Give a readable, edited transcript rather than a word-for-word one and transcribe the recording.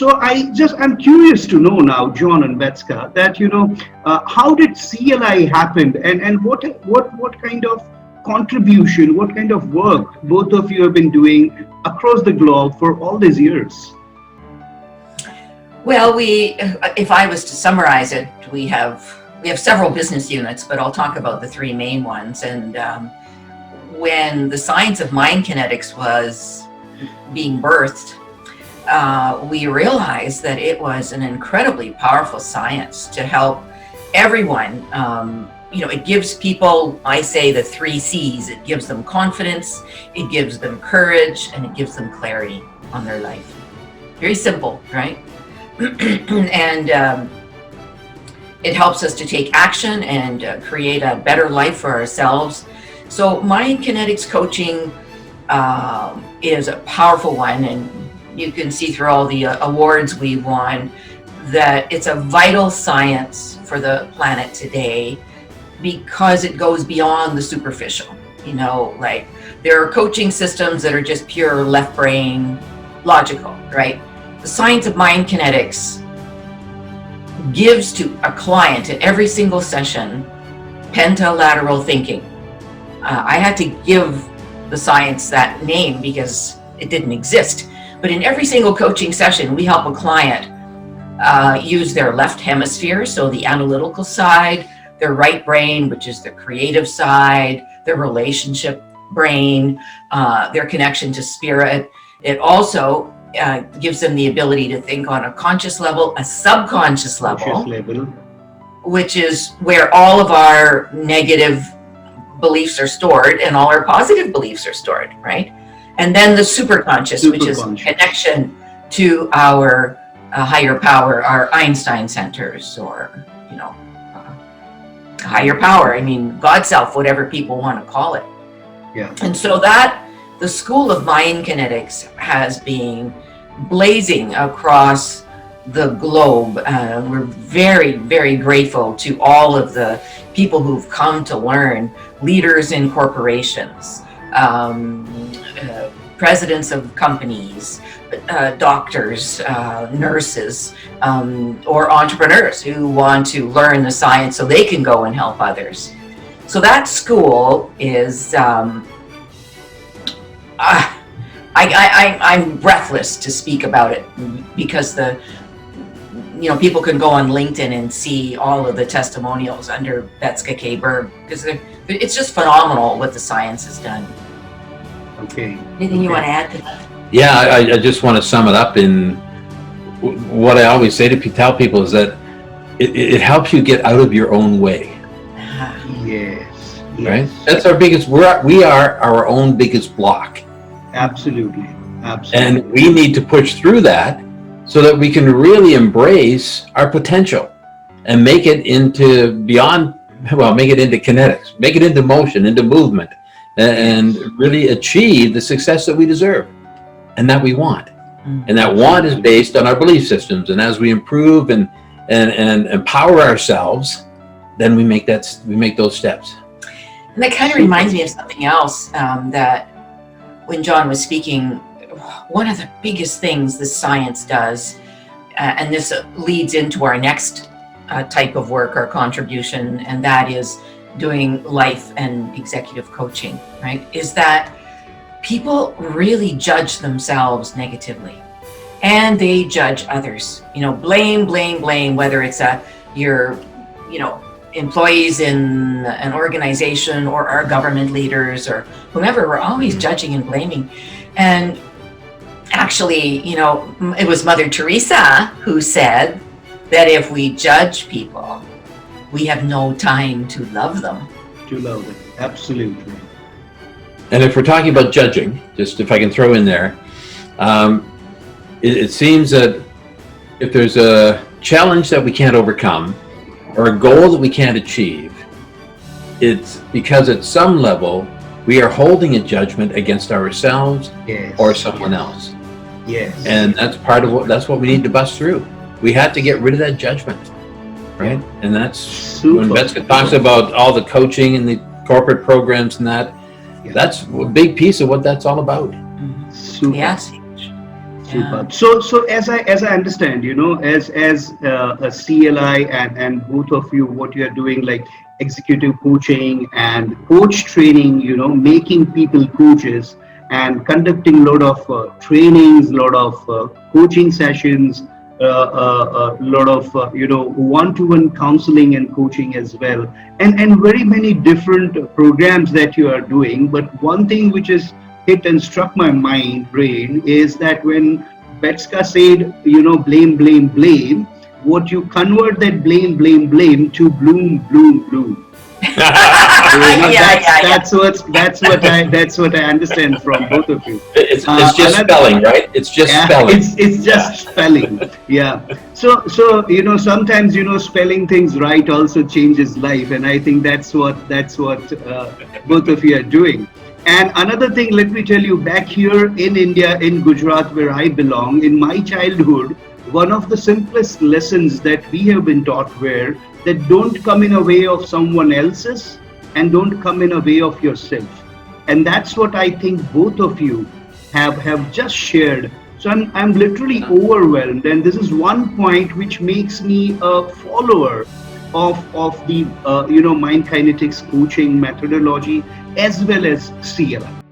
So I'm curious to know now, John and Betska, that how did CLI happen, and what kind of contribution, what kind of work both of you have been doing across the globe for all these years? Well, if I was to summarize it, we have several business units, but I'll talk about the three main ones. And when the science of mind kinetics was being birthed, we realized that it was an incredibly powerful science to help everyone. It gives people, I say, the 3 C's. It gives them confidence, it gives them courage, and it gives them clarity on their life. Very simple, right? And it helps us to take action and create a better life for ourselves. So mind kinetics coaching is a powerful one, and you can see through all the awards we won that it's a vital science for the planet today, because it goes beyond the superficial. Like there are coaching systems that are just pure left brain logical, right? The science of mind kinetics gives to a client in every single session pentalateral thinking. I had to give the science that name because it didn't exist. But in every single coaching session, we help a client use their left hemisphere, so the analytical side, their right brain, which is the creative side, their relationship brain, their connection to spirit. It also gives them the ability to think on a conscious level, a subconscious level, which is where all of our negative beliefs are stored and all our positive beliefs are stored, right? And then the superconscious, which is connection to our higher power, our Einstein centers, or higher power. I mean, God self, whatever people want to call it. Yeah. And so that the school of mind kinetics has been blazing across the globe. We're very, very grateful to all of the people who've come to learn, leaders in corporations, presidents of companies, doctors, nurses, or entrepreneurs who want to learn the science so they can go and help others. So that school is, I'm breathless to speak about it, because people can go on LinkedIn and see all of the testimonials under Betska K. Berg, because it's just phenomenal what the science has done. Okay. Anything you want to add to that? Yeah, I just want to sum it up in what I always say to tell people is that it helps you get out of your own way. Yes. Right? That's our biggest, we are our own biggest block. Absolutely. And we need to push through that so that we can really embrace our potential and make it into make it into kinetics, make it into motion, into movement, and really achieve the success that we deserve and that we want. And that want is based on our belief systems. And as we improve and empower ourselves, then we make those steps. And that kind of reminds me of something else, that when John was speaking, one of the biggest things the science does, and this leads into our next type of work, our contribution, and that is doing life and executive coaching, right? Is that people really judge themselves negatively, and they judge others. Blame, whether it's your employees in an organization or our government leaders or whomever. We're always judging and blaming. And actually, it was Mother Teresa who said that if we judge people, we have no time to love them. To love them, absolutely. And if we're talking about judging, just if I can throw in there, it seems that if there's a challenge that we can't overcome or a goal that we can't achieve, it's because at some level we are holding a judgment against ourselves or someone else. Yes. And that's what we need to bust through. We have to get rid of that judgment, right? And that's when Betska talks about all the coaching and the corporate programs and that. That's a big piece of what that's all about. Super. Yes. Yeah. Super. So as I understand, as a CLI and both of you, what you are doing, like executive coaching and coach training, making people coaches and conducting a lot of trainings, lot of coaching sessions, a lot of one-to-one counseling and coaching as well, and very many different programs that you are doing. But one thing which is hit and struck my mind brain is that when Betska said, blame, blame, blame, what you convert that blame, blame, blame to bloom, bloom, bloom. Yeah, That's yeah, yeah. what I understand from both of you. It's just Another, spelling, right? It's just yeah, spelling. it's Yeah. just spelling. Yeah. So sometimes spelling things right also changes life, and I think that's what both of you are doing. And another thing, let me tell you, back here in India, in Gujarat, where I belong, in my childhood, one of the simplest lessons that we have been taught were that don't come in a way of someone else's and don't come in a way of yourself. And that's what I think both of you have just shared. So I'm literally overwhelmed, and this is one point which makes me a follower of the mind kinetics coaching methodology as well as CLI.